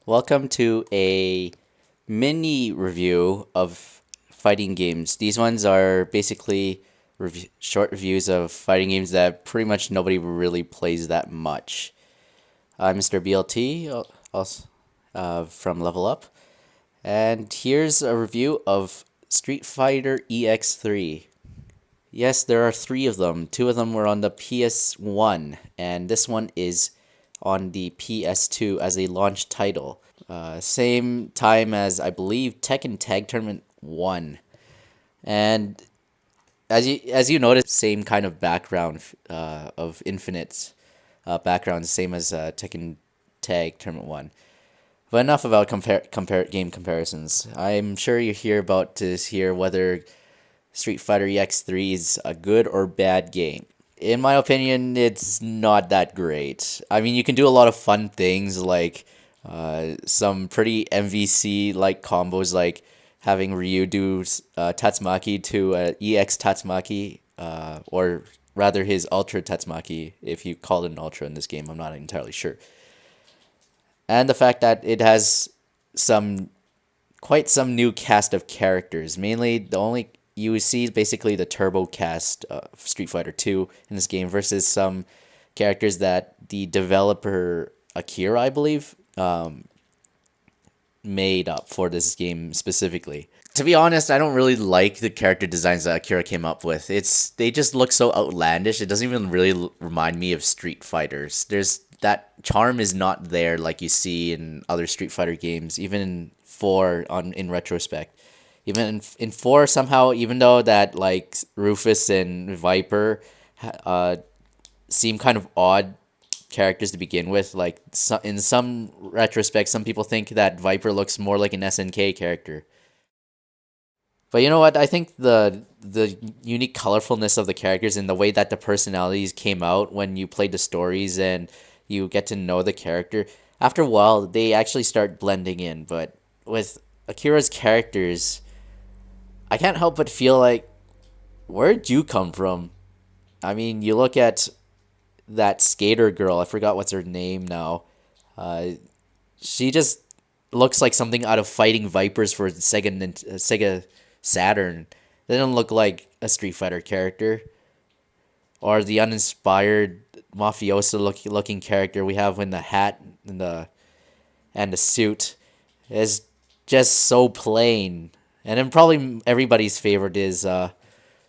Welcome to a mini review of fighting games. These ones are basically short reviews of fighting games that pretty much nobody really plays that much. I'm Mr. BLT, also from Level Up, and here's a review of Street Fighter EX3. Yes, there are three of them. Two of them were on the PS1, and this one is on the PS2 as a launch title. Same time as I believe Tekken Tag Tournament 1. And as you notice, same kind of background of Infinite's background, same as Tekken Tag Tournament 1. But enough about game comparisons. I'm sure you're here about to hear whether Street Fighter EX3 is a good or bad game. In my opinion, it's not that great. I mean, you can do a lot of fun things like some pretty MVC like combos, like having Ryu do Tatsumaki to EX Tatsumaki, or rather his Ultra Tatsumaki, if you call it an Ultra in this game. I'm not entirely sure. And the fact that it has some quite some new cast of characters. Mainly, the only you see basically the turbo cast of Street Fighter 2 in this game versus some characters that the developer Akira, I believe, made up for this game specifically. To be honest, I don't really like the character designs that Akira came up with. They just look so outlandish. It doesn't even really remind me of Street Fighters. There's that charm is not there like you see in other Street Fighter games, even in 4 on in retrospect. Even in 4 somehow, even though that like Rufus and Viper seem kind of odd characters to begin with, like in some retrospect, some people think that Viper looks more like an SNK character. But you know what? I think the unique colorfulness of the characters and the way that the personalities came out when you played the stories and you get to know the character, after a while they actually start blending in. But with Akira's characters, I can't help but feel like, where'd you come from? I mean, you look at that skater girl, I forgot what's her name now. Uh, she just looks like something out of Fighting Vipers for Sega Saturn. They don't look like a Street Fighter character. Or the uninspired mafioso looking character we have in the hat and the suit is just so plain. And then probably everybody's favorite is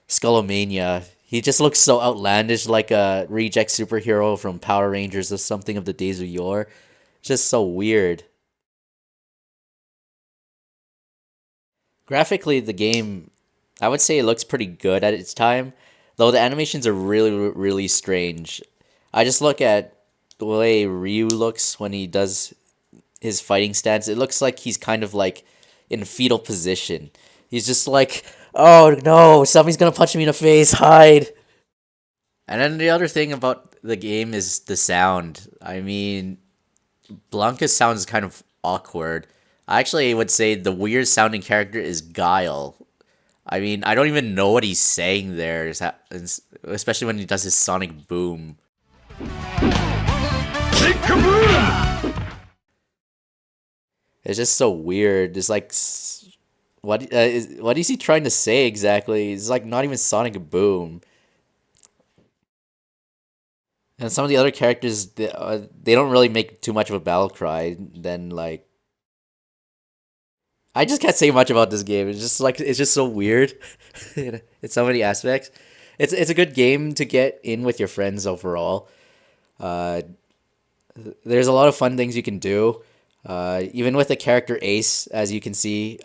Skullomania. He just looks so outlandish, like a reject superhero from Power Rangers or something of the days of yore. Just so weird. Graphically, the game, I would say it looks pretty good at its time, though the animations are really strange. I just look at the way Ryu looks when he does his fighting stance. It looks like he's kind of like in a fetal position. He's just like, oh no, somebody's gonna punch me in the face, hide. And then the other thing about the game is the sound. I mean, Blanca's sound is kind of awkward. I actually would say the weird sounding character is Guile. I mean, I don't even know what he's saying there, especially when he does his sonic boom. It's just so weird. It's like, what is he trying to say exactly? It's like not even sonic boom. And some of the other characters, they don't really make too much of a battle cry. Then like, I just can't say much about this game. It's just like it's just so weird in so many aspects. It's a good game to get in with your friends overall. Uh, there's a lot of fun things you can do. Even with the character Ace, as you can see,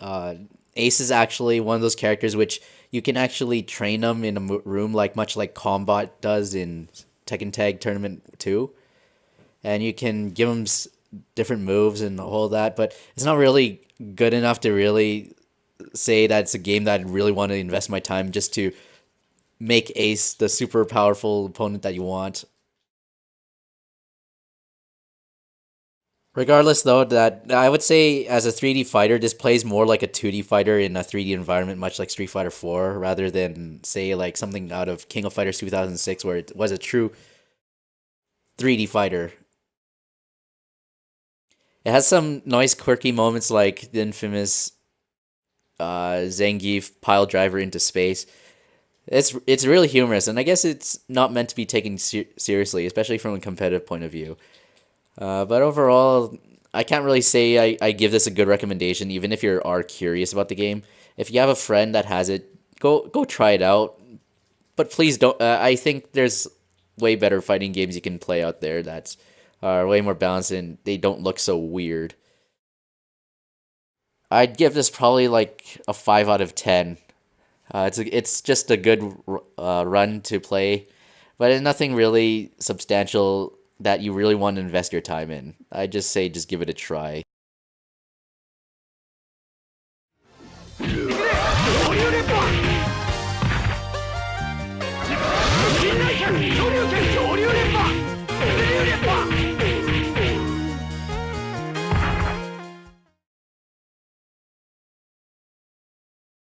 Ace is actually one of those characters which you can actually train them in a room, like much like Combat does in Tekken Tag Tournament 2, and you can give them different moves and all that. But it's not really good enough to really say that it's a game that I really want to invest my time just to make Ace the super powerful opponent that you want. Regardless, though, that I would say as a 3D fighter, this plays more like a 2D fighter in a 3D environment, much like Street Fighter 4, rather than say like something out of King of Fighters 2006, where it was a true 3D fighter. It has some nice quirky moments like the infamous Zangief pile driver into space. It's really humorous, and I guess it's not meant to be taken seriously, especially from a competitive point of view. But overall, I can't really say I give this a good recommendation, even if you are curious about the game. If you have a friend that has it, go try it out. But please don't. I think there's way better fighting games you can play out there that are way more balanced and they don't look so weird. I'd give this probably like a 5 out of 10. It's just a good run to play, but it's nothing really substantial that you really want to invest your time in. I just say just give it a try.